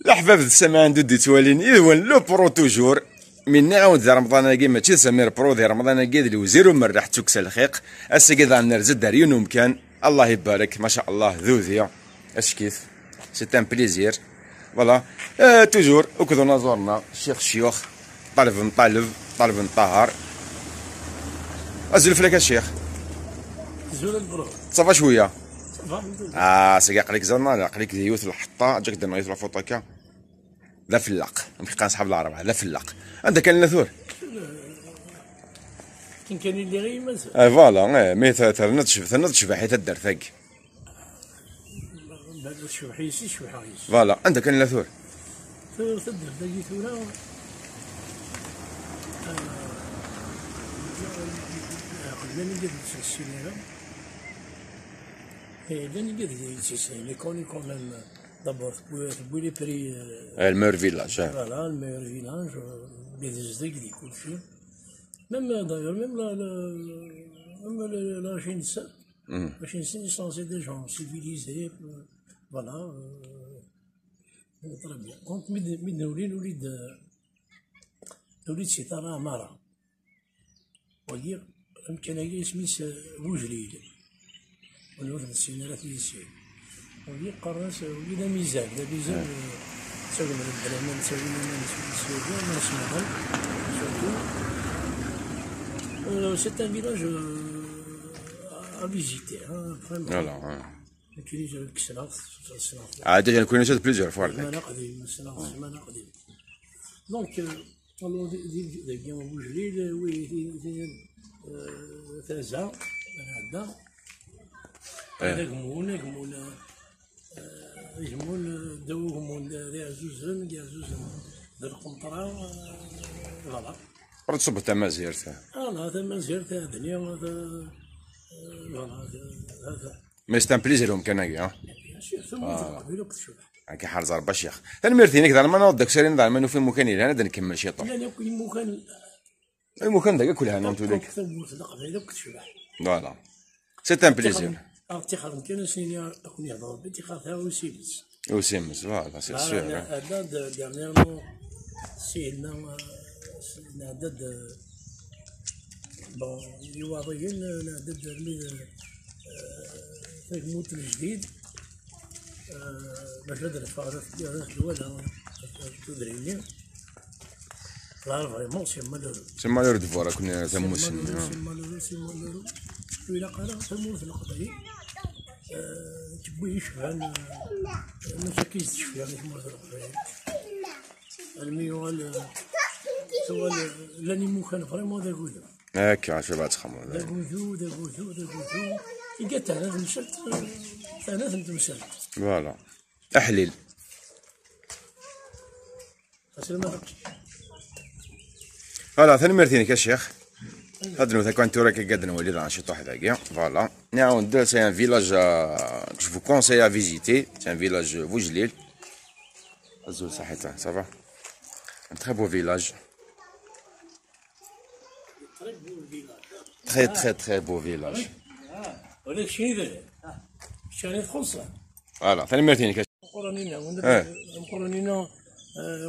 الأحباب السمعان دو توالين إذوان لو برو توجور من نعاود ذا رمضان كي ماشي سمير برو ذا رمضان كي ذي وزيرو من راح تكسى الخيق أسا كذا نرزد داريون مكان الله يبارك ما شاء الله ذوذيا اش كيف سي ان بليزير فوالا توجور وكذا نزورنا الشيخ شيوخ طالب طاهر أزل فلك الشيخ زول البرو صافا شويه صافا ساقي قليك زرنا قليك يوث الحطه جاك درنا يوث الفوطاكا ذا فلاق نبقى نصحاب العرب ذا فلاق عندك كان نثور كان اللي غير مازال فوالا مي ثنض شبح تدر ثاق بعد الشبحيسي شبحيسي فوالا عندك كان نثور تدر داكي ثورة قبلاني قد السينما لاني قد السينما لي كوني كوميم دابور تبوي لي بري المير فيلاج فوالا الميور فيلاج قد الزدق دي كلشي ميم دايور ميم لا جينسا ils sont des gens civilisés voilà très bien donc من نوليد سيطرة مرة وهي كان اسميس بوجليل ونورد السينارات يسير وهي قرنس وهي لا ميزان تسوي من البرلمان تسوي من السعودية من السنغال surtout c'est un village à visiter vraiment فوالا ما كاينش الكسلاف عاد نكون نشد بليزيور فوالا زمان قديم السلاف زمان قديم دونك داكي بوجليل وي ثازا هذا يجمون داوهم ذي عزوزن ذي القنطرة فوالا رد صب تمازير لا ثما زيرت الدنيا هذا فوالا هذا مي ستان بليزير كان هكا ثم قبيله كتشوف هكا حار زربا شيخ تنمرتينك ذا ما نوضك سيرين ذا ما نو في مكاني انا نكمل شي طول لا كل مكان المكان ذاك كلها انا نتو ديك ثم قبيله كتشوف فوالا سي ان بليزير ارتخال كان سيني اكون يهضر باتخاذ ها وسيلس وسيمس فوالا سي سير هذا ديرنييرمون سيلنا نعدد بون الوضعيين نعدد الموت الجديد باش هذا الفارق الولا تدريني لا فريمون سي مالورو سي مالور دو فوالا كنا تموسن سي مالورو وإلا قال تموت القضية تبوي يشفى ماشي كيستشفى يعني تموت القضية الميوال سواء لاني كان فريمون داكوزو هكا شو بعد تخمر داكوزو إيكا ثلاث مشات ثلاث تمثال فوالا احليل اسلم فوالا ثاني مرتينك يا شيخ هاد نوثا كون تورا كي قدنا وليد عن شي واحد هكا فوالا نعاود سي ان فيلاج جو فو كونساي ا فيزيتي سي ان فيلاج بوجليل الزول صحيتها صافا ان تري بو فيلاج très beau village. ولكن شنو داير؟ شنو فرنسا؟ فوالا ثاني مرتين مقرنينا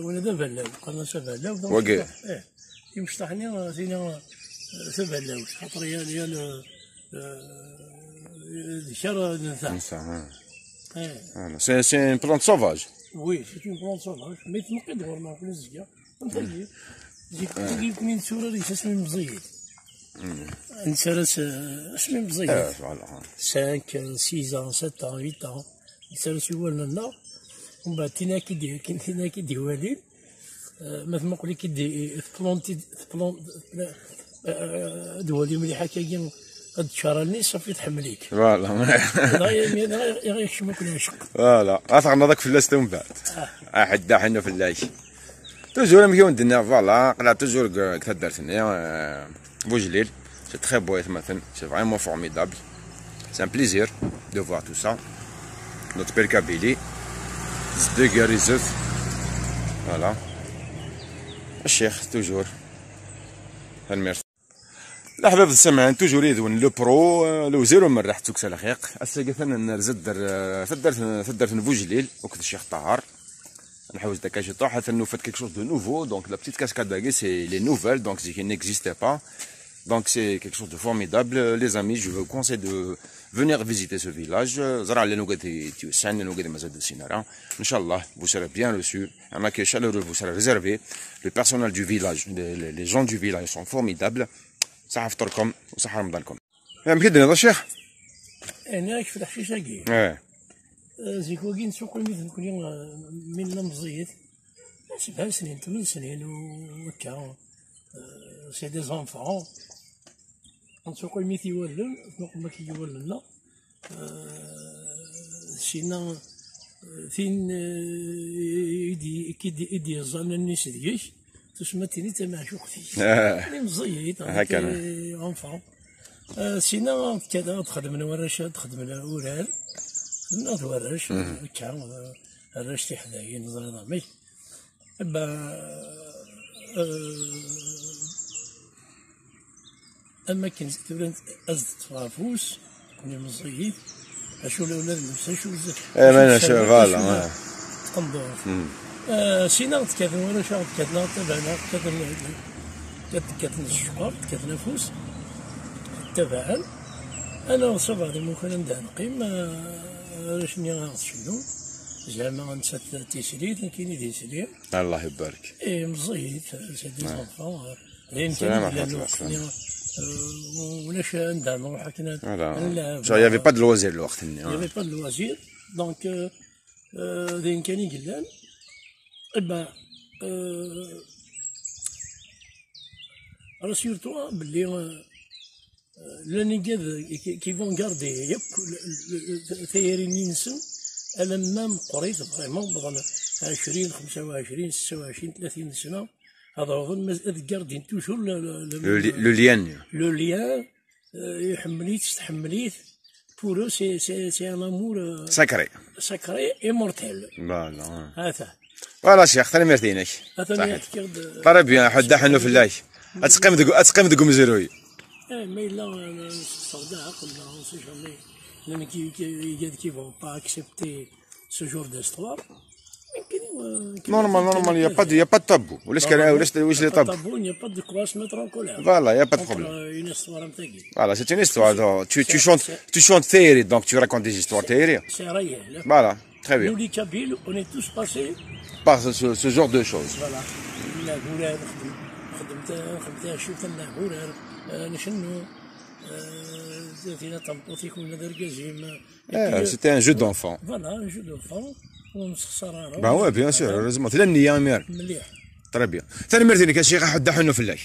وانا دابا لا قلنا سبعلاو وكي يمشطحني زينا سبعلاو خاطر هي الشارع نتاع سي ان بلانت سوفاج وي سي اون بلانت سوفاج مي تنقي دور ما في الزكا نتايا زيك كاين صوره اللي اسمي مزيد نسرس اسمي مزيد 5 6 7 8 نسرس يولنا ومن بعد تينا كي ديوالي مثلا نقول لك كي فلونتي دوالي مليحه كاين هاد الشهر صافي تحمليك فوالا غير شي ما كنا نشق فوالا غتغنى داك فلاس من بعد حدا حنا فلاش توجور مليون دنا فوالا قلع توجور كتا درتني بوجليل سي تري بو مثلا سي فريمون فورميدابل سي ان بليزير دو فوار تو سا نوت بير كابيلي زدق ريزوت فوالا الشيخ توجور هالميرسي الأحباب السمعان توجور يذون لو برو لو زيرو من راح تكسى الخيق الساقة ثنا نرزد درت بوجليل وكذا الشيخ طاهر نحوس داك شي طوح حتى nous faites quelque chose de nouveau. Donc la petite cascade d'Aguet, c'est les nouvelles, donc qui n'existaient pas. Donc c'est quelque chose de formidable. Les amis, je vous conseille de venir visiter ce village. زرع لنا وقت تيوسان لنا وقت مزاد السينارا. Inch'Allah, vous serez bien reçus. Un accueil chaleureux vous sera réservé. Le personnel du village, les gens du village sont formidables. صحة فطوركم وصحة رمضانكم. يمكن هذا الشيخ؟ انا في الحشيشه كاين. زيك واكين سوق المثل كل من مزيت 7 سنين 8 سنين وهكا. سي دي زونفون نسوق المثل يولن سوق ما كيولن سينا فين يدي الظن الناس ديالك تسمى تيني تا معشوق فيك اللي مزيت هكا اونفون. سينا كذا تخدم الورشه تخدم الاورال ناض ورش هكا الرش تي حدايا نظري ضامي با اما كنت تبرنت ازد طرافوس كوني مزيت اشو الاولاد شو بزاف انا شو فوالا تنظر سينا تكاتن ورشه تكاتنا تبعنا كتن الشقر كتنافوس تبعا انا صبر هذا ممكن ندير نقيم رشني غنعرف شنو زعما غنسات تيسريت كاين تيسريت الله يبارك. مزيت سي دي زونفون لين كاين ولاش ندير نروح هكا نلعب. يافي با دو لوازير الوقت يافي با دو لوازير دونك لين كان يقلان با راسيرتو بلي لاني قاد كيفون غاردي ياك ثايرين ينسن ألمام قريت فريمون بضن 20 25 26 30 سنة هذا هو مازال غاردين توجور لو ليان يحمليت تحمليت بورو سي ان امور ساكري اي مورتيل فوالا هذا فوالا شيخ ثاني مرتينك طري بيان حدا حنو في الله اتقيم دكم زيروي mais là, on sait jamais. Il y a qui ne vont pas accepter ce genre d'histoire. Normal, il n'y a pas de tabou. Il n'y a pas de quoi se mettre en colère. Voilà, il n'y a pas de problème. Une histoire voilà, c'est une histoire. Tu chantes théorie, donc tu racontes des histoires théorie. C'est réel. Voilà, très bien. Nous, les Kabyles, on est tous passés par ce genre de choses. Voilà. C'était un jeu d'enfant. Voilà, un jeu d'enfant. Ben ouais, bien sûr, heureusement. C'est l'année, Amir. Très bien. ثاني مرتين كاشي حد حنو في الله.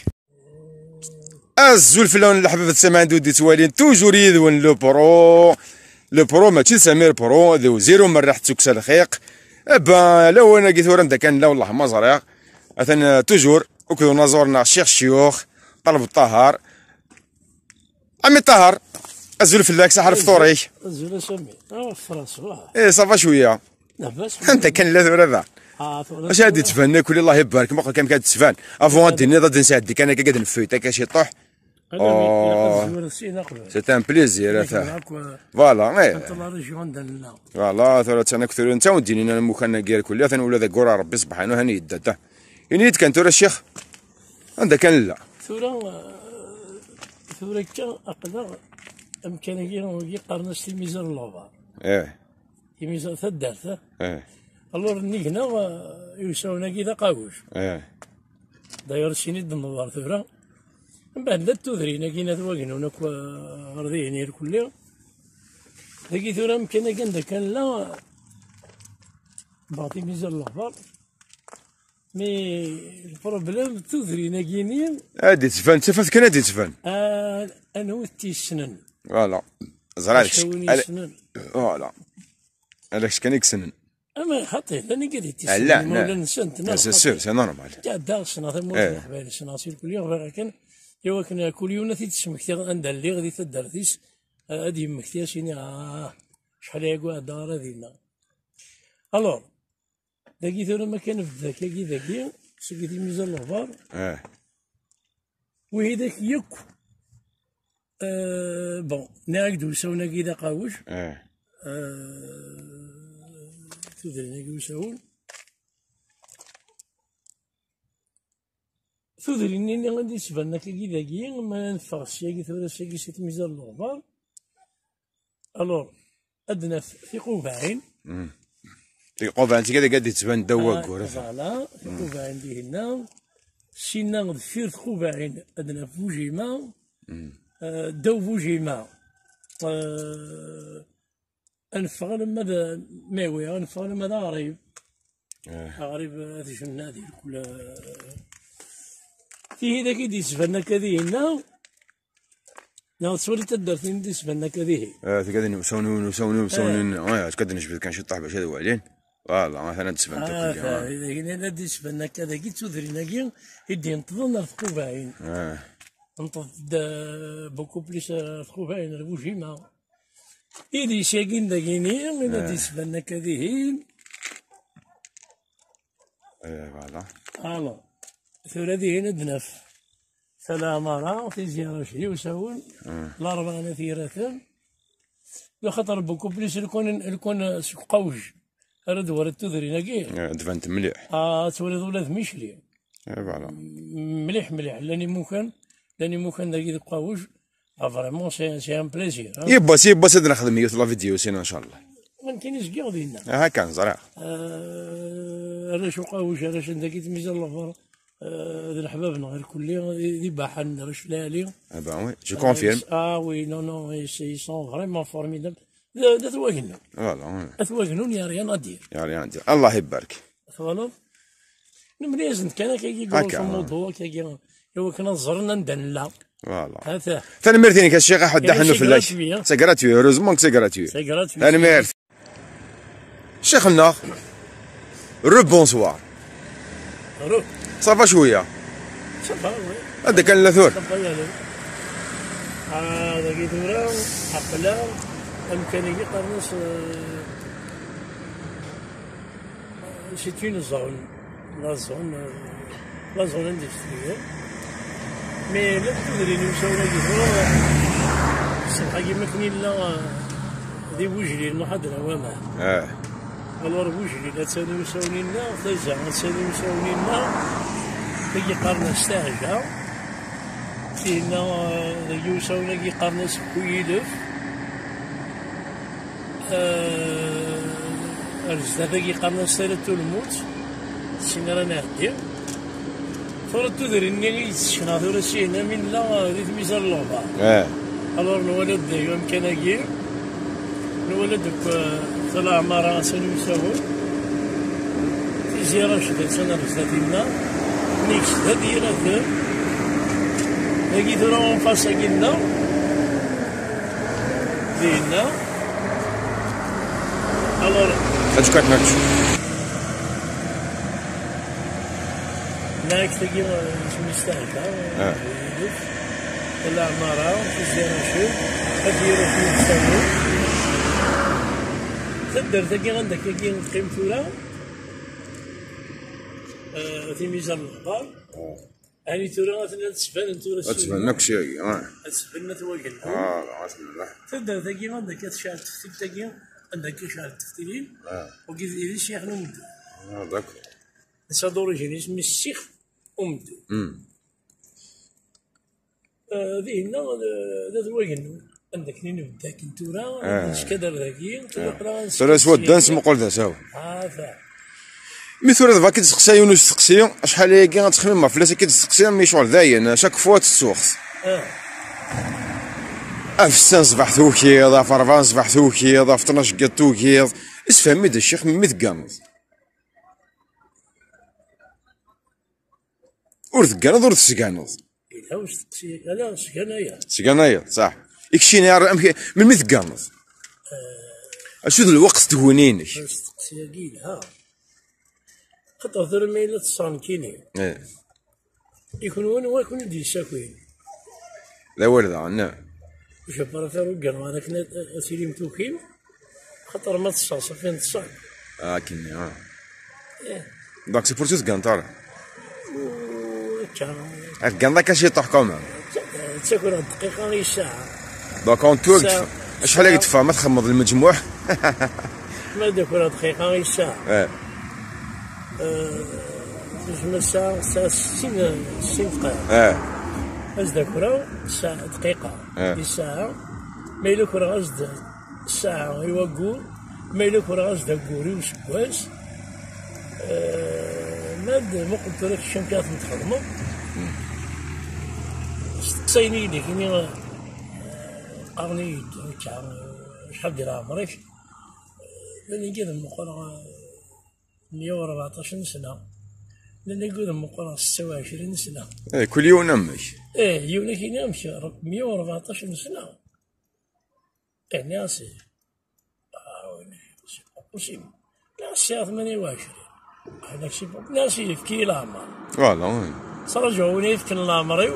الزلفلون اللي حبيبة السماء دودي توالين توجور يذون لو برو ماشي سمير برو ذو زيرو من راح تسكس الخيق. با لو انا قيت ورا كان لا والله ما زريق. مثلا توجور وكذو نزورنا الشيخ الشيوخ طلب الطهر عمي طهر الزلف لك سحر فطوري الزلف سمي فرنسا ايه صافا شويه لاباس انت كان لا ثورة ذا اش هادي تفنى كل الله يبارك ما كان كتسفان افون ديني ضد نسادي كان قاعد نفيت كاشي طوح سيت ان بليزير فوالا فوالا ثورة انا كثر انت وديني انا مخنا كير كلها ثاني ولا ذا قرا ربي سبحانه هاني يدته ينيت كان تورا الشيخ عندها كان لا ثورة كان أقدر إمكانية يقارن الميزان اللوبا. الميزان ثدارته. ألور هنا يساونا كذا قاوش. داير سيني النظار ثورة. من بعد لا تثرينا كينا ثواقنا هناك غرديني الكلية. ذاكي ثورة إمكانية كان لا بعطي ميزان اللوبا. مي البروبليم تثرينا كينين هادي تفان تفات كان هادي تفان انا وتي سنن فوالا زرالك فوالا علاش كان يكسنن اما حطيه انا قاعد تيسنن لا لا سي سور سي نورمال قاعد داغ سنه ثم حبايبي سناصير كل يوم كان يوا كنا كل يوم تيتسمك عندها اللي غادي تدرتيس هادي مكتاسيني شحال يقعد دار هذينا الوغ داكي ثورة ما كان في ذاكي سكتي ميزان الغبار وهذاك ياك بون ناقدو ساونا كيدا قاوش تدري ناقدو ساون ثودريني غادي يسبان لك كي داكي ما نفغ سياكي ثورا سياكي سي تميزان الغبار. الور ادنا في قوبعين. في قوبعين انت كذا قاعد تبان دواك فوالا في قوبعين ديالنا سينا غدفير قوبعين ادنا فوجيما داو فوجيما انفغ لما ماوي انفغ لما غريب غريب هذا شنو نادي كل فيه ذاك يدي سفرنا كذي هنا لا تصوري تدرتين دي سفرنا كذي تقدر مسونون تقدر نشبه كان شي طاح باش هذا وعلين فوالا مثلا تسفن اذا هنا دي سفرنا كذا كي تودرينا كي يدي نتظن رفقوباين نطد بوكو بليس رفقوباين رفوجيما يدي شاكين داكيني اذا دي سفرنا كذي فوالا فوالا ثورة دي هنا دنف ثلاث مرة في زيارة شي وساون الأربعة نثيرة لخاطر بوكو بليس الكون سوق قوج رد ورد تدري ناكي دفنت مليح تولد ولاد مشري فوالا مليح لاني ممكن داكي قوج فريمون سي ان بليزير يبا سيد نخدم يوث لا فيديو سينا ان شاء الله ما كاينش كاع ديالنا هاكا نزرع علاش قوج علاش داكي تميزان الافار ذي الحباب غير كلي ذي باحن رش لالي وي جو كونفيرم وي نو سي سون فريمون فورميدابل دا تواجنوا فوالا تواجنون يا ريان ادير الله يبارك فوالا نمريز كان كي يقول في الموضوع كي هو كنا زرنا ندلا فوالا هذا ثاني ميرتيني كالشيخ حد حنو في سي غراتوي هوروزمون سي غراتوي ثاني ميرتي شيخ النار رو بونسوار رو صافا شويه صافا وي هذا كان لاثور هذا كي ثورة حقلا امكانيه قرنص سي اون زون لا زون اندستريال مي لا تدري نمشاو كي ثورة الصباح كيما كاين لا دي بوجلي نحضر وما الور بوجلي لا تسالي مساولينا تجا تسالي مساولينا كي قرنا استهجا فينا يوسونا كي قرنا سكويلف الزاده كي قرنا سالت الموت سينا رانا هدي ثورة تدري اني تشنا ثورة سينا من لا ذي تميزان اللعبة الور نولد يوم كان كي نولد طلع مرة سنوساون في زيارة شدة سنة رسالتنا نيكس هديرة ذا هاكي ثورة انفاسا كينا دينا الور هاتش كات ناتش ناك تاكي مستهلكة طلع مرة في زيارة شدة هديرة سنوساون تقدر تلقى عندك كي نقيم ثورة في ميزان الخبار هاني ثورة تسبان ثورة تسبان نكشي تسبان تواجد تقدر تلقى عندك تشعل تفتيل تلقى عندك تشعل تفتيلين وكيف إذا الشيخ نمدو داكور نسا دوريجين اسمي الشيخ أمدو ذي هنا تواجد عندك نبدا كنتورا اش كدر ذاكي ترى سواد دانس مقول ذا ساو هذا مي ثورة دابا كي تسقسي يونس تسقسي شحال هي كي غتخمم فلاسه كي تسقسي مي شغل داين شاك فوا تسوخس افسان صباح توكيض فرفان صباح توكيض فتناش كا توكيض اسفهمي دا الشيخ مي ثقانض ور ثقانض ور تسقانض واش تسقسي لا سكنايا سكنايا صح يكشيني من مثقانض اشو الوقت تهونينك تسقسي ها خاطر ثور ميلا تصانكيني يكون وين يدي الشاكوين لا ورد عنا شوف راه ثور كان هذاك اسيري متوكين خاطر ما تصاص فين تصان كني دونك سي بور تو تقنطر كان ذاك شي طوح كومان تاكل دقيقه غير ساعه دونك اون توقف شحال هي تفهم ما تخمض المجموع ما داك دقيقه غير ساعه الساعة 60 دقيقة. أزد كرة ساعة دقيقة. الساعة ما إلا كرة أزد الساعة يوقور ما إلا كرة أزد كوري وسكواس. ماد ما قلت لك الشمكات نتخدمو. استقصيني لي كيني قرني شحال ديال عمرك؟ لاني كذا مقرا 114 سنة، لاني كذا مقرا 26 سنة. كل يوم نمك. يوم كي نمشي 114 سنة. يعني اسي سي با بوسيبل. لا الساعة 28 هذاك سي با ناس يفكي العمر. فوالا ترجعوني يفكي العمري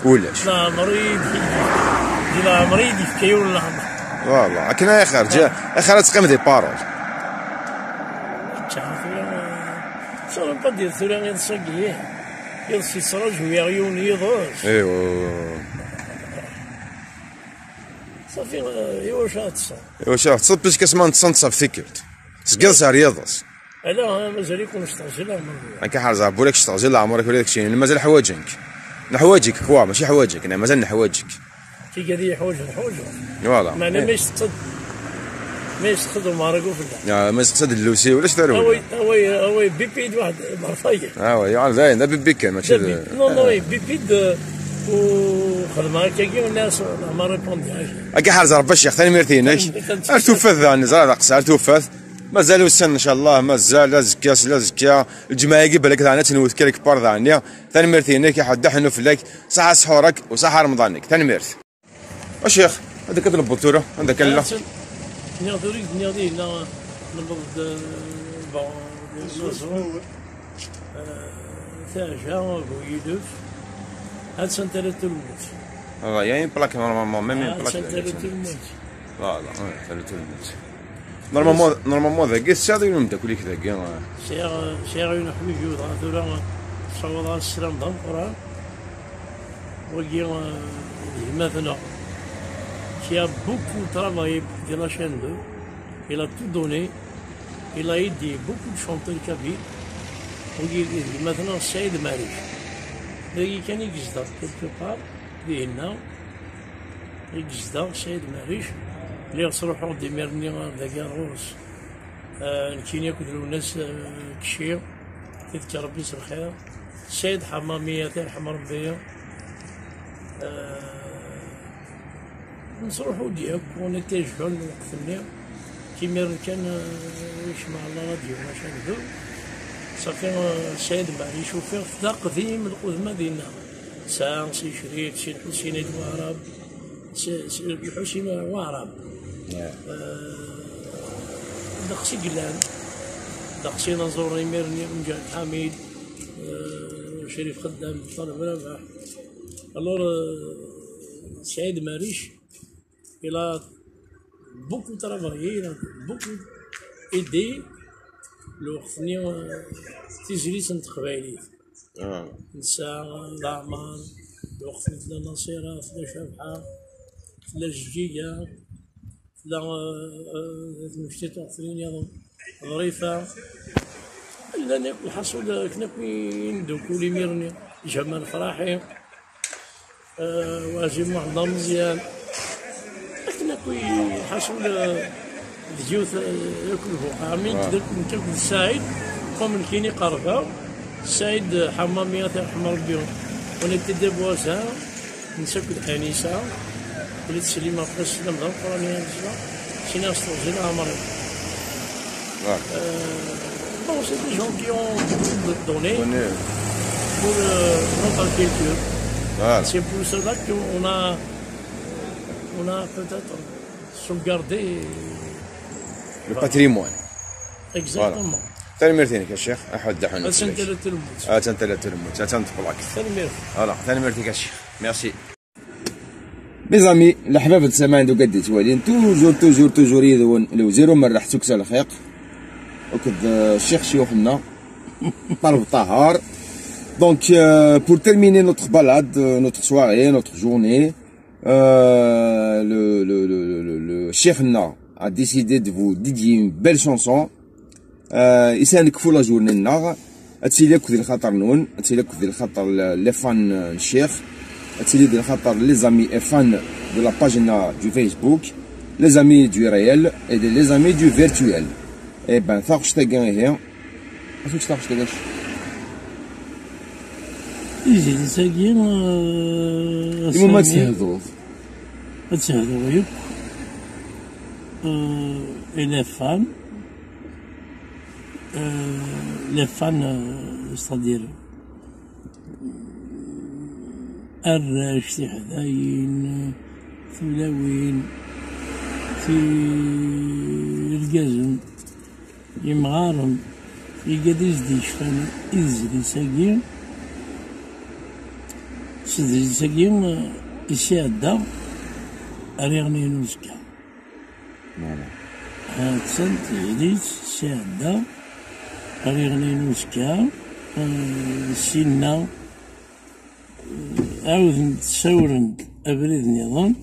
ولاش العمري ديال العمري يفكيو العمر. فوالا كنا يا خير تقيم دي بارول. صار با دير ثورة غير صقيه يلصي صراج ويغيون يضوش. ايوا صافي ايوا شاتصل. ايوا شاتصل باش كاسمان تصنت فيكرت سقلس رياضس. لا مازال يكون شتغجل عمرك. كحال زعبولك شتغجل عمرك ولا داكشي مازال حوايجك. نحوايجك كوا ماشي حوايجك انا مازال نحوايجك. كي قال لي حوايج فوالا معناه ما يستخدم ماركو في لا ما يستقصد اللوسي ولا شداروا اوي بيبيد واحد معرفايا يعني باين ده بيبي كان ماشي نو بيبيد وخدم هكاكي والناس ما ريبونديهاش. هكا حال ربي الشيخ ثاني ميرتيناش توفث ثاني زرا قصار توفث مازالوا السن ان شاء الله مازال لا زكا الجماعه قبل لك ثاني تنوث كلك بار ثانيه ثاني ميرتينك حد حنو فلك صحه سحورك وصحه رمضانك ثاني ميرت الشيخ هذاك كتب البطوله عندك لا نياضي لا نبض نصر ثاجة ويدف هاد سنترة الموت. يعني بلاك نورمالمون ميم بلاك سنترة الموت. فوالا سنترة الموت نورمالمون ذاك الساعة ينبدا كل كذا شيخ حبيبي وضع ثورة صوضها السلام ضم القرآن وقي مثلا qui a beaucoup travaillé de la chaîne 2, il a tout donné, il a aidé beaucoup de chanteurs kabyles. Maintenant, Saïd Marish. Il كان يقصد quelque part ديالنا يقصد سيد مريش اللي صروحو ديميرني ذاك الروس كاين ياكل الناس كشير تذكر ربي الخير سيد حمامية يرحم ربي نصروحو ديالك ونتاجعو الوقت اللي كيما كان يسمع على راديو ماشي نقول صافي سيد معليش وفيه تقديم القدمى ديالنا ساعة سي شريف سي الحسين الوهراب سي الحسين الوهراب داقسي قلان داقسي نزور يميرني مجاهد حميد شريف خدام طالب رابح الور سعيد ماريش il a beaucoup travaillé, il a beaucoup aidé الوقت اللي تيجري تنتقبايلي نساء الأعمار الوقت تلا نصيرة تلا شبحة تلا جدية تلا مشتت وقتين يظن ظريفة إلا ناكل حصول كناكل دوكولي ميرني جمال فراحي واجب معظم مزيان كناكل حصول الجيوث ياكلوه عامين تاكل السعيد قوم كيني قربه السعيد حمامية يرحم ربي ونبتدي بواسها نسكت حنيسة وليت سليمة في السلام ذا القرآن ينزل سينا استرجل عمري bon c'est des gens qui ont donné pour notre culture c'est pour cela qu'on a peut-être sauvegardé le patrimoine. Exactement. ثاني ميرتينك يا شيخ احد دحون سنتلة الموت. سنتلة الموت تنطبقك. ثاني ميرتي. فوالا ثاني ميرتيك يا شيخ. ميرسي. ميزامي الأحباب السامعين دو قد توالين توجور يدون لو زيرو مرة حتوك الخيق وكد الشيخ شيوخنا طلب طهار. Donc pour terminer notre balade, notre soirée, notre journée, le Cheikh a décidé de vous dédier une belle chanson. يساندك فولا جورنينا تسيلي كو ديال خاطر نون تسيلي كو ديال خاطر لي فان الشيخ تسيلي ديال خاطر لي زامي فان دو لا باجينا دو فيسبوك لي زامي دو ريال اي لي زامي دو فيرتوال اي بان ثاقش تاكا هي اشو ثاقش تاكاش يجي ساكي ما تسهدوه تسهدو يك les femmes, c'est-à-dire الراش تحذاين ثلاوين في الجزم يمغارم يقديش ديشفان إزري ساقيم سدري ساقيم يساعد أريغني نوزكا هاتسنت يديت ساعد أريغني نوزكا سينا عاود نتساورن أبريد نظام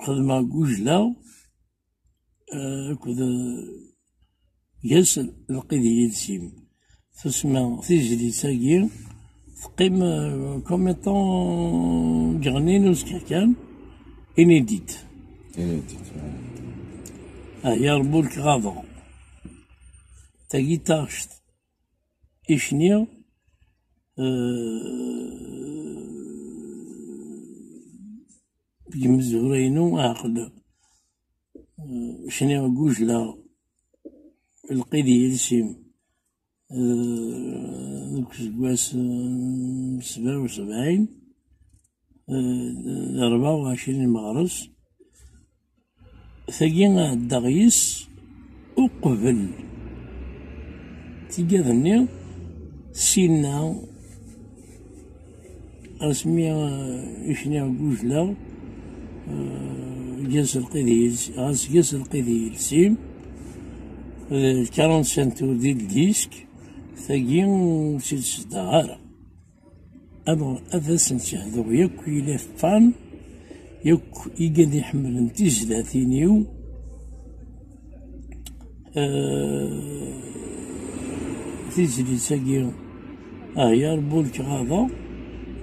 خدمة قوجلة كذا ياس القضية يلسيم تسمى تيجري ساقي تقيم كوميطون جغنينوس كان إنيديت يربولك غاضو تاقي تاشت إشنيا بيمزورينو عقل شنيا قوجلا القيدي يلسيم دوك سكواس 77 24 مغرس ثقينا الدغيس وقبل تيقاذني سينا اسمي إشنيا قوجلا جاس القيدي يلسيم 45 تور ديال الديسك ثقين سيد صدارة أبغى أفاس نشاهدو ياك إلا فان ياك يقاد يحمل تيزلاتينيو تيزلي ساقي يا ربولك غاضا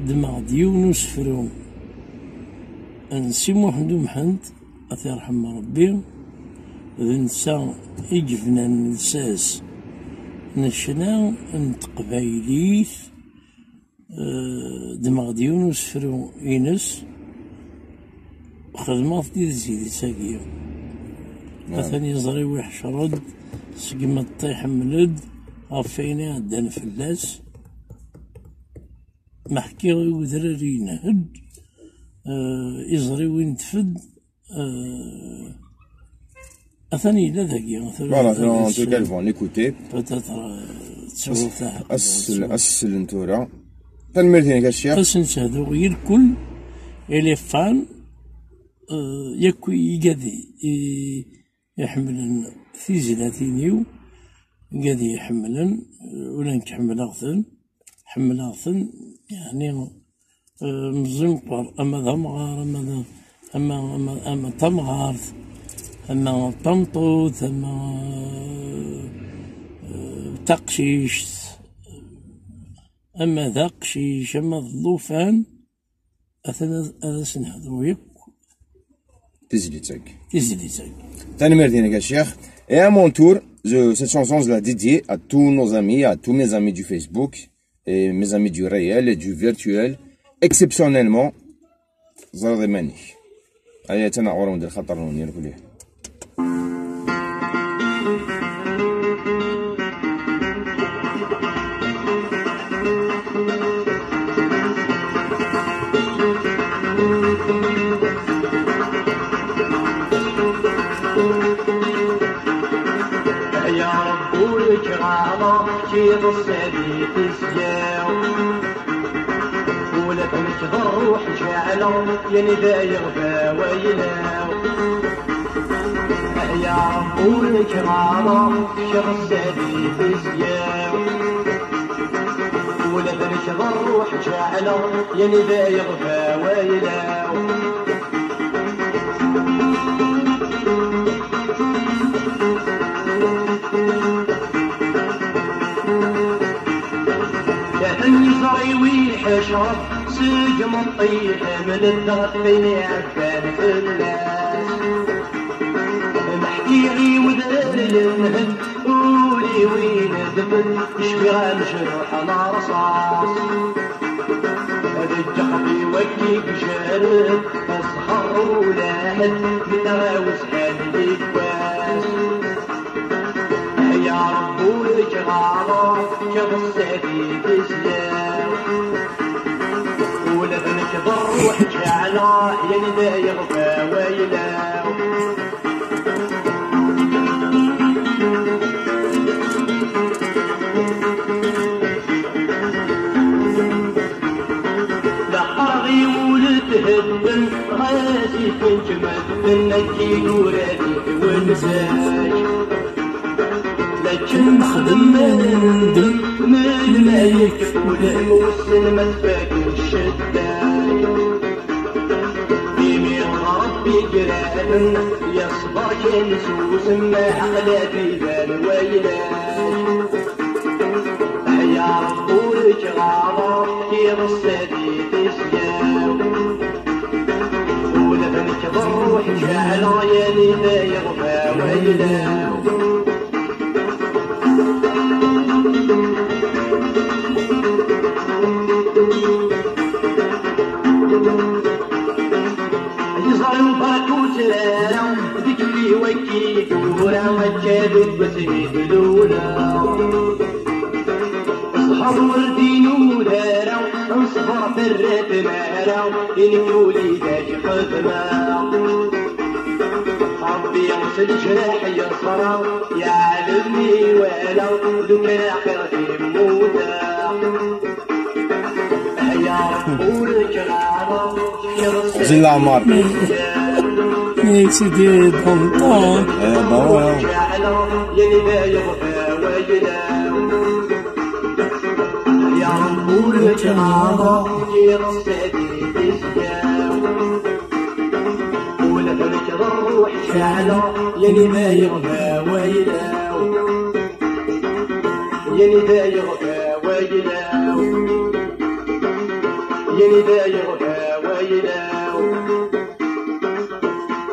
دماغ ديون وسفرو أنسي محمد ومحمد أثي يرحم ربي ذنسا يجفنا نساس نشنا نتقبايليت دماغ ديون وسفرو إنس خدمات دي زيدي ساقية مثلا يزري ويحش رد سقيمة طيح ملد غفيني عدان فلاس محكي وذراري نهد يزري وين تفد أثني لا ذاكي فوالا en tout cas ils vont l'écouter peut-être تصور تاعها أسل نتورا تنمرتين كالشيخ بس نشاهدو غير الكل إلي فان يكو يقادي يحملن في زلاتينيو يقادي يحملن ولا نكحمل أغثن حمل أغثن يعني مزنقر أما ذمغار أما طمغارث أما طمطوط أما تقشيش أما ذقشيش أما الضوفان أثناء سنهضرو يك تزليتك تزليتك تنمرتين كالشيخ. Et à mon tour, cette chanson, je la dédie à tous nos amis, à tous mes amis du Facebook, et mes amis du réel et du virtuel, exceptionnellement, Zara Mani. Allez, tiens, on va dire khatar non يركليه. السبي في السياو ولا تمشي الروح شاعلة يعني ذا يغفى ويلاو يا ربو الكرامة شر السبي في السياو ولا تمشي الروح شاعلة يعني ذا يغفى ويلاو حشرة سجم الطيح من الدغفين عفان في الناس محكيلي وذل المهد قولي وين دفن شبيغ الجروح على رصاص هذا الجحبي وكيك جارد أسهر ولاهد من غاوز هذه الكواس يا رب ولك غارة كغساتي بسلام ولبنك ضروح جعلا يا ندى يغفى ويلاو تهدن غاسي تنجمد منكي ورادي ونساك لكن نخدم مندم من مايك ولا موسن ما تفاك الشداك بيمي ربي جران يصبر كنسوس ما عقلاتي بان ويلاك يا رب ولك غارة كي غصتي تسياو ولبنك ضروح جعلا يا ندى يغفى ويلاو يظهر برك وتراو ذيك اللي وكيك ورا وكابد بسميت الاولى وردين ودارو انصبر في الريت مارو ينكولي داك خدمة ربي يغسل جراح يصرو يعلمني ولو ذوك اخرتي موتا يا رب ولك غارة زين العمار ميك سيدي طنطان يا ندى يغفى ويلاو يا رب ولك غارة كي غساتي تسياو ولبنك ضروح شعلا يا ندى يغفى ويلاو يا ندى يغفى ويلاو يا ندى يغفى ويلاو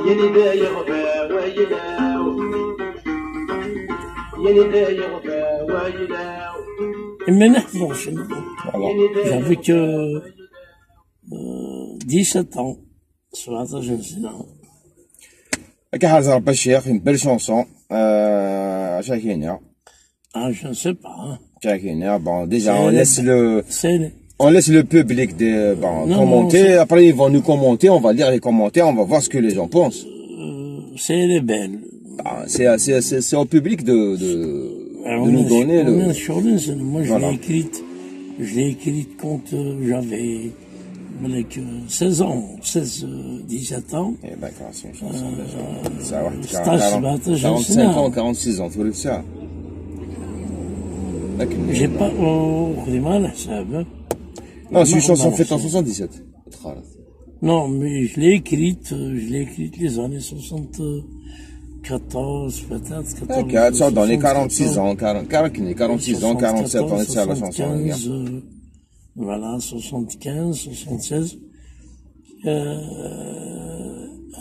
يا ندى يغفى ويلاو يا ندى يغفى ويلاو Mais non, j'avais que 17 ans. 17 ans. كحال ربي الشيخ une belle chanson شاكينا Je ne sais pas. شاكينا bon déjà on laisse le public Non, commenter non, après ils vont nous commenter on va lire les commentaires on va voir ce que les gens pensent c'est les belles. C'est au public de nous donner le... Moi, voilà. Je l'ai écrite quand j'avais 16 ans, 17 ans. Eh ben, quand c'est une chanson déjà. Ça va, 45 ans, 46 ans, tu le sais. J'ai pas... Non, c'est une chanson faite en 77. Non, mais je l'ai écrite les années 74, peut-être. 14, dans les 46 ans, 46 ans, 47 ans, c'est la chanson. Voilà, 75, 76.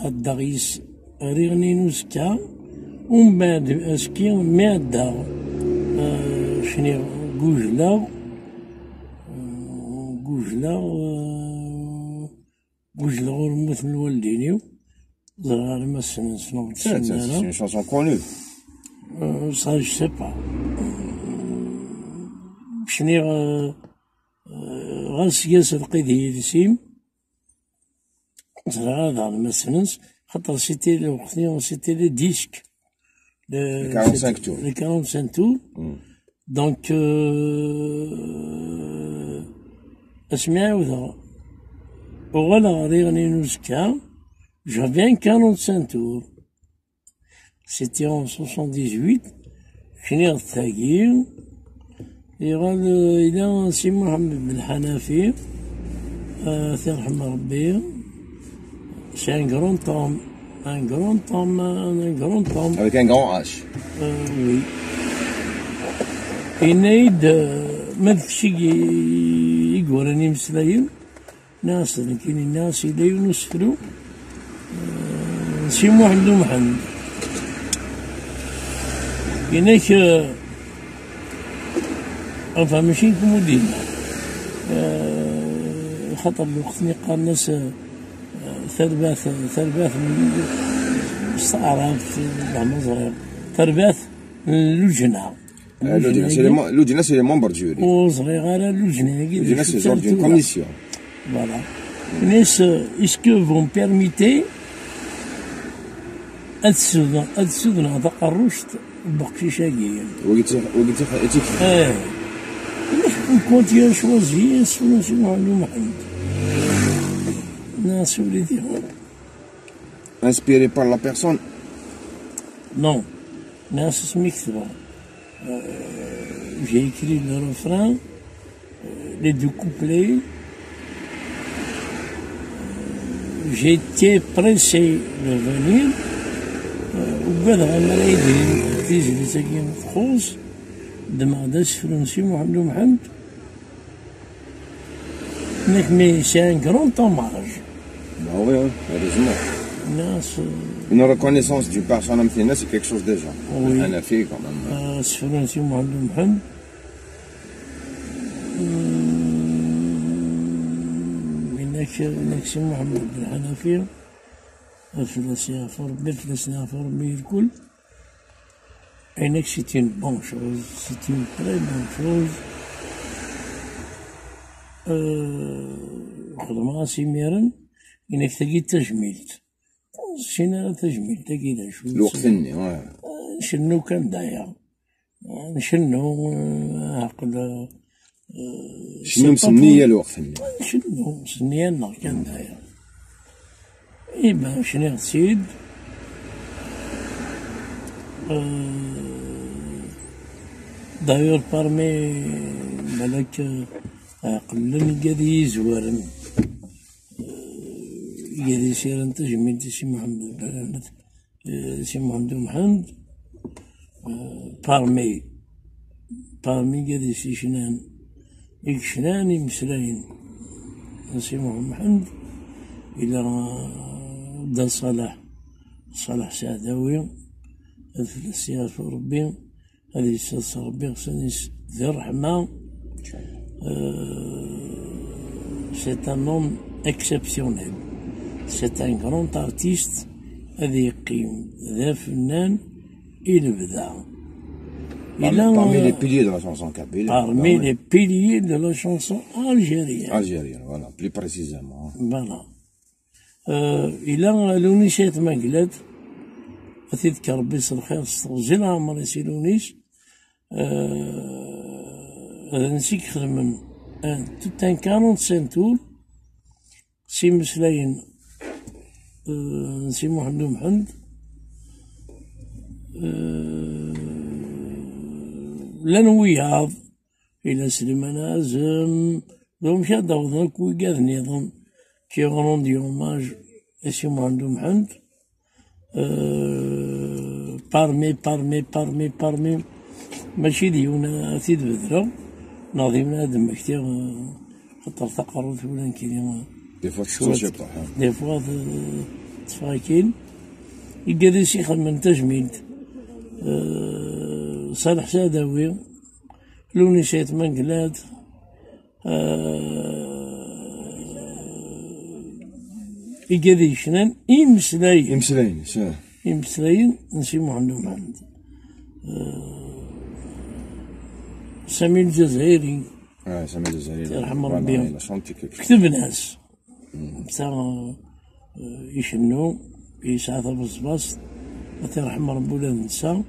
الدغيس ريغني نسكا ومن بعد اسكي معدا شنو قوجلا ورموت من والدينيو زرار ما سنسنو C'est une chanson connue. Ça je sais pas شنو غنسياس القيدي لسيم زرار ما سنس خاطر سيتي c'était les disques Les 45 tours. Les 45 tours. Donc, j'avais un 45 tours. C'était en 78. Fini الثقيل. Il a سي محمد بن حنفي. يرحم ربي. C'est un grand homme. Un grand homme. Avec un grand H. Oui. ينايد ما فشي يقولني مسلاين ناس كاين الناس إلا ينسفروا سي محمد محمد هناك enfin ماشي نكونو ديما خاطر الوقت اللي قال الناس ثرباث من الصعرة في المزرعة ثرباث اللجنة لجنة سي لي مونبر دو جوري وصغيرة اللجنة لجنة سي جور دون كوميسيون فوالا الناس اسكو فون بيرميتي السودان هذا الرشد بقشيشاكيا وقلتي كنت يا شوازي سي محمد ناس وليدي inspiré par la personne. Non, ناس مكتبة. J'ai écrit le refrain, les deux couplets. J'étais pressé de venir. وقال غمر يدير تيجي ساكن خوص دماغ فرنسي محمد mais c'est un grand hommage. Bah oui, heureusement. Une reconnaissance d'une personne amthéna, c'est quelque chose déjà. Oui. Un affaire quand même. فرنسي محمد منك سي محمد بن حنفية فلسنا في ربي الكل. c'est une bonne chose, c'est une très bonne chose. خدمة سميرا إنك تجي تجميلت شنو تجميل تجي شو الوقت الني شنو كان داير شنو هكذا شنو مسنية الوقت الني شنو مسنية النار كان داير إيبا شنو سيد داير بارمي بالك قلن قادي يزوارن قادي يسيرن تجميل سي محمد بارمي قادي يسي شنان إكشنان يمسلاين سي محمد إلى دا صالح سعداوي الفلسيات في ربي هذه يستاذ ربي غسانيس ذي الرحمة. C'est un homme exceptionnel. C'est un grand artiste. هذا يقيم ذا فنان إلى بدا. Parmi les piliers de la chanson kabyle. Parmi les piliers de la chanson algérienne. Algérienne, voilà, plus précisément. Voilà. إلى لونيسات ما قلت تذكر بس الخير استغزل عمر سي لونيس. هذا نسيك خدم توت ان 45 تور سي مسلاين سي محمد لان وياض إلى سليمان أزم لو مشى داوضك ويقاذ نظام كي غروندي هوماج سي محمد بارمي ماشي ديونا ثيد بذرة ناضي من هذا مكتير خاطر تقرض ولا كاين دي فوا تسوشي با دي فوا تفاكين يقدر يخدم من تجميل صالح سعداوي لونيسات منقلات يقدر يشنان يمسلاين نسي محمد سامي الجزائري سامي الجزائري يرحم ربي كتب ناس تاع يشنو يسعث بالصباص يرحم ربي ولا ننسى.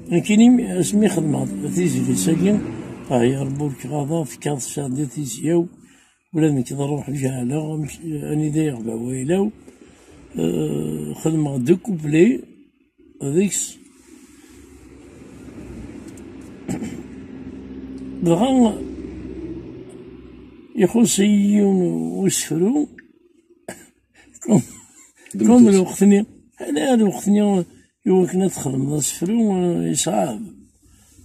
كاينين اسمي خدمة تيزي في ساكن هاي ربولك غاضا في كاظ شادي تيزيو ولا نك نروح جهالة أني داير بعويلة خدمة دو كوبلي هذيكس بغا يخصيون وسفرو كوم الوقتني أنا الوقتني إوا كنا تخدم السفرو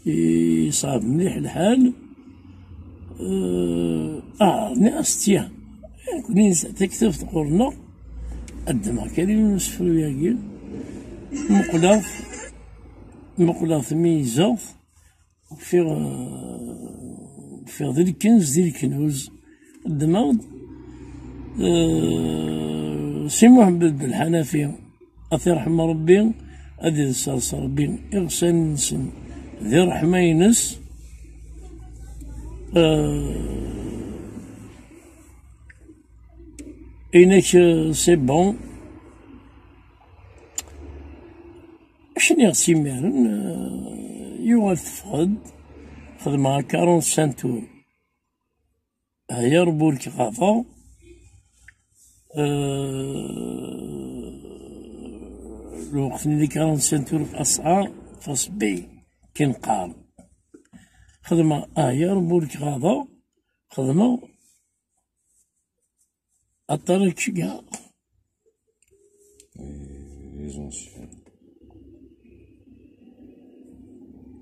يصعب مليح الحال. ناس يعني كوني تكتب تقولنا قدما كاين السفرو ياكي مقلاف ميزة في ذي الكنز ديال الكنوز الدماغ. سي محمد بالحنفي أثي رحمة ربي أدي صاص ربي إغسان نسن ذي رحمة ينس. إنك سي بون شنو سيمارن يوغال تفقد خدمة 45 تور هيا ربولك غافا. الوقت اللي 45 تور في أسعار فاصبي كنقال خدمة هيا ربولك غافا خدمة الطريق شقا.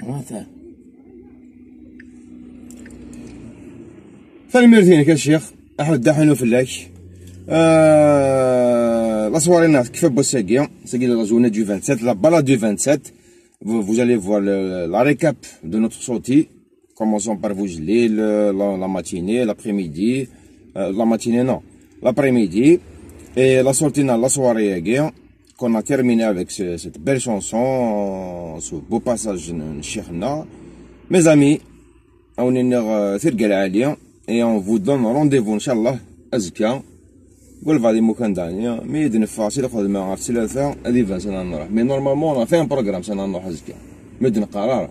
ماذا فالميرتينك الشيخ أحد دحنو في اللاش. La soirée n'a que fait bosser bien. C'est la journée du 27, la balade du 27. Vous allez voir la récap de notre sortie. Commençons par vous geler la matinée, l'après-midi. La matinée, non. L'après-midi. Et la sortie dans la soirée bien. Qu'on a terminé avec cette belle chanson, ce beau passage de Cheikhna. Mes amis, on est Thirgal Alien. Et on vous donne rendez-vous, Inch'Allah, Azka. قول فادي مكان دانيا ميدن فاصل خدمة عرفت ثلاثة هذي فان سنة نروح مي نورمالمون فين بروغرام سنة نروح هزكا ميدن قرار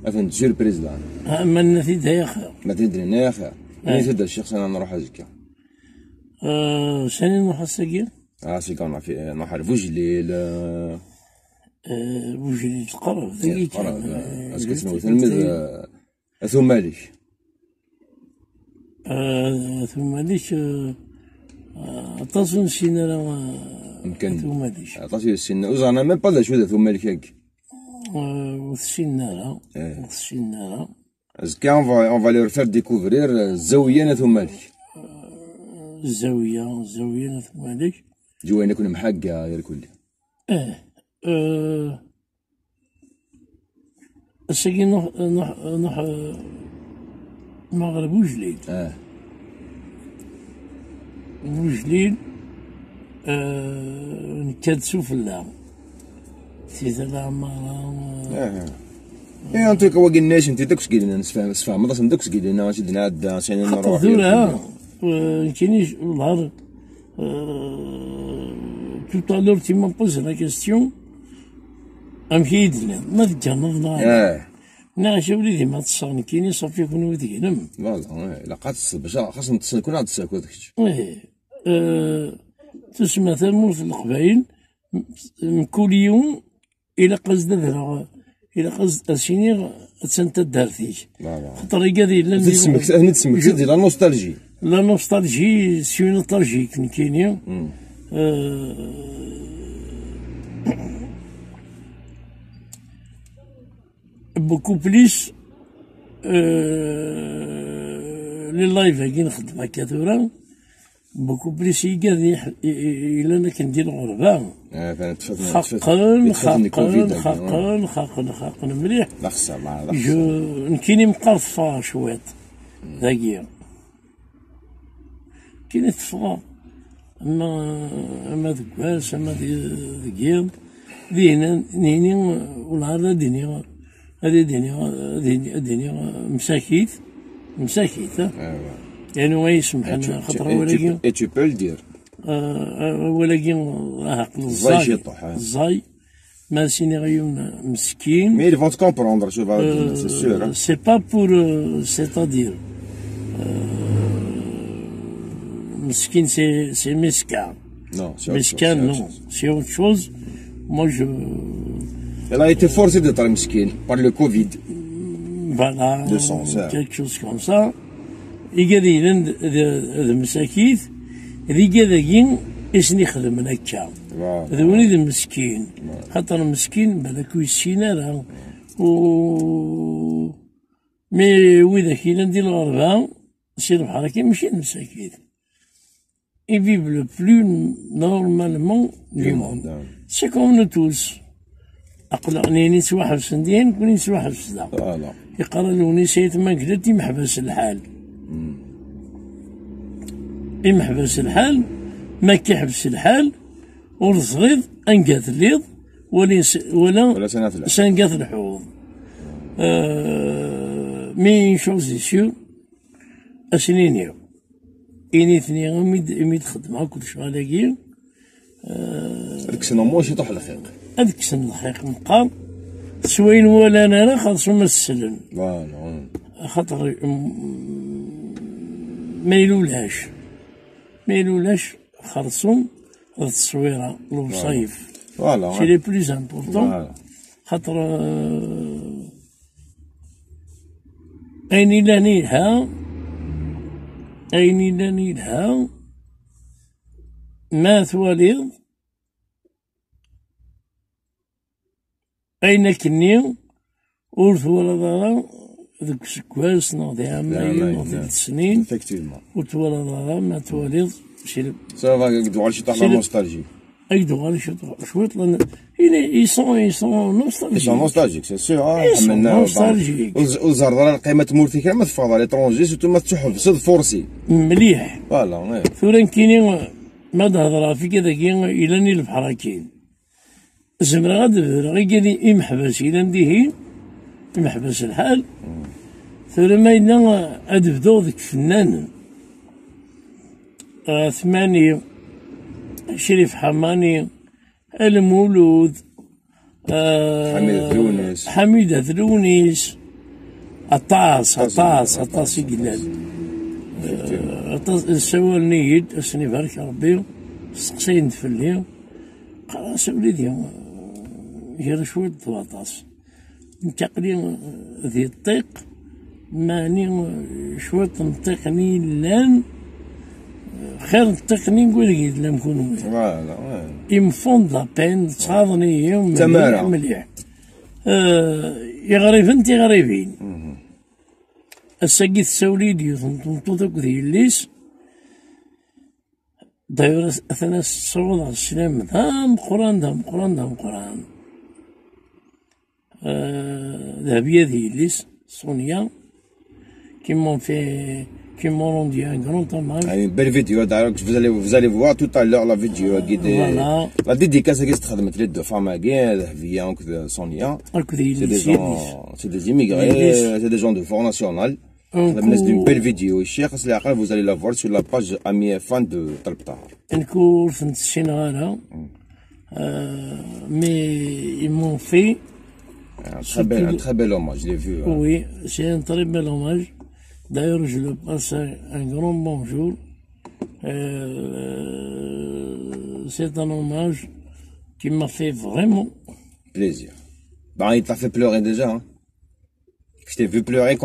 أفن سيربريز دان أما النتيجة يا خير ما تدري يا خير مين تبدا الشيخ سنة نروح هزكا سنة نروح السكين سيكا نروح بوجليل بوجليل تقرب ذيك تقرب أسكت سنو تلمذ ثماليش ثماليش أتصل سينا يمكن ثماليش أتصل سينا وزعنا ما بدا شو ذا ثماليش هيك وثسينا أزكا on va leur faire découvrir الزاوية ثماليش الزاوية ثماليش جوين يكون محقة غير كل الساقي نوح مغرب وجليل وجليل نكادسو في اللعب سيد العمارة انت كوا قلناش انت داكش قلنا نسفهم مدرسة داكش قلنا شي نعدى سينا نروح ذورها كاينيش النهار tout à l'heure tu m'as posé la question أمشي يدنا ما تجنبنا ناشا وليدي ما تصاني كاينين صافي يكون وليدي ينم فوالا لا قاعد باش خاصنا نتصل كون عاد تساكو داكشي تسمى ثمور في القبايل من كل يوم إلى قصد ذرا إلى قصد أسيني تسنت دارتيش الطريقة ذي لا نتسمك سيدي لا نوستالجي لا نوستالجي سي نوستالجي كاينين beaucoup plus لي لايف هاكي نخدم هكا ثورا beaucoup plus يقاضي إلا أنا كندير الغربة خاقن مليح كاينين مقرفة شويط ذاكيا كاينين تفغى أما ذكواس أما ذاكيا دينا نيني والعرض ديني هذه دنيا مساكيت يعني ما يسمح لنا خاطر ولكن tu peux le dire ولكن عقل الزاي ما سينيغيون مسكين mais ils vont te comprendre c'est sûr c'est pas pour c'est-à-dire مسكين c'est mesquin non c'est autre chose moi je Elle a été forcée d'être mesquine par le Covid. Voilà, de son quelque chose comme ça. Il y a des مساكيت اللي قاعدين إسني خدمن هكا هذا وليد مسكين خاطر مسكين بالك ويسينا راه مي وإذا كاين ندير الغربة سير بحال هكا ماشي مساكين ils vivent le plus normalement du monde. C'est comme nous tous. أقلعني نسوا حبس ندين كوني نسوا حبس دا. يقرا لوني سيد ما قدرتي محبس الحال. محبس الحال ما كيحبس الحال ورصغيض أنقاث الليض ولا سنقاث الحوض. مي شوز يسيو أسنينيو. إني ثني ميد خدمة كل شغالاكي. هذيك السنة ماشي طاح الخيق. هذيك السنة الخيق مقام سوين ولا أنا خاطر ما السلم. خاطر ما يلولاش خرصهم هاد التصويرة الوصايف. سي لي بلوز امبورطون خاطر أين إلا نيلها ما تواليض أين كني ور توالد ذوك سكواس ناضي عامين ناضي 3 سنين وتوالد ما تواليض شي صافا يقدو على شي طاح نوستالجي يقدو على شويط لان يسون نوستالجيك سي سيغ عملنا وزرنا القيمة مورتيكا ما تفاضل ليترونجي سيرتو ما تحفظ فرسي مليح فوالا ثورا كاينين ما تهضر في كذا كاين إلا ني البحر كاين زمرا غاد غير كاين محبس إلا نديهين محبس الحال ثورا ما إلا عاد بداو ذيك فنان 8 شريف حماني المولود حميدة ذلونيس عطاس يقلال السوال نيد اسني بارك ربي سقسين فلي خلاص وليدي غير شوية عطاس نتقلي ذي الطيق ماني شوية نطيقني لان خير التقني نقول لك لا نكونوا يمفون لا بين تصادني مليح يغريفن تيغريفين الساقي السوليدي تنطو ذاك ذي الليس داير اثناء الصعود على السلام دام قران ذهبية ذي الليس سونيا qui m'ont rendu un grand hommage. Une belle vidéo, d'ailleurs, vous allez voir tout à l'heure la vidéo guidée. Voilà. La dédicace qui se traduit les deux femmes à Guin, Vivian et Sonia. C'est des immigrés, c'est des gens de Front National. C'est une belle vidéo. Vous allez la voir sur la page Amis et fans de Talptar. Un cours de Sénégal, mais ils m'ont fait un très bel hommage, je l'ai vu. Oui, c'est un très bel hommage. D'ailleurs, je le passe un grand bonjour. C'est un hommage qui m'a fait vraiment plaisir. Ben, il t'a fait pleurer déjà. Hein. Je t'ai vu pleurer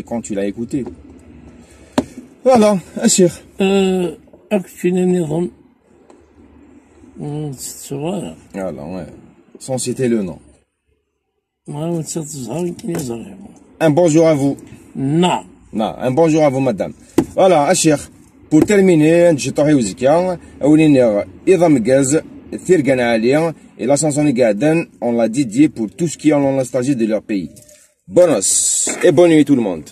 quand tu l'as écouté. Voilà, Achir. Voilà, ouais. Sans citer le nom. Un bonjour à vous. Non. Non, un bonjour à vous, madame. Voilà, Achir. Pour terminer, je t'aurai aux écrans. Idam Gaz, Thirgan Ali, et la chanson de Gaden, on l'a dédiée pour tout ce qui est en nostalgie de leur pays. Bonne et bonne nuit tout le monde.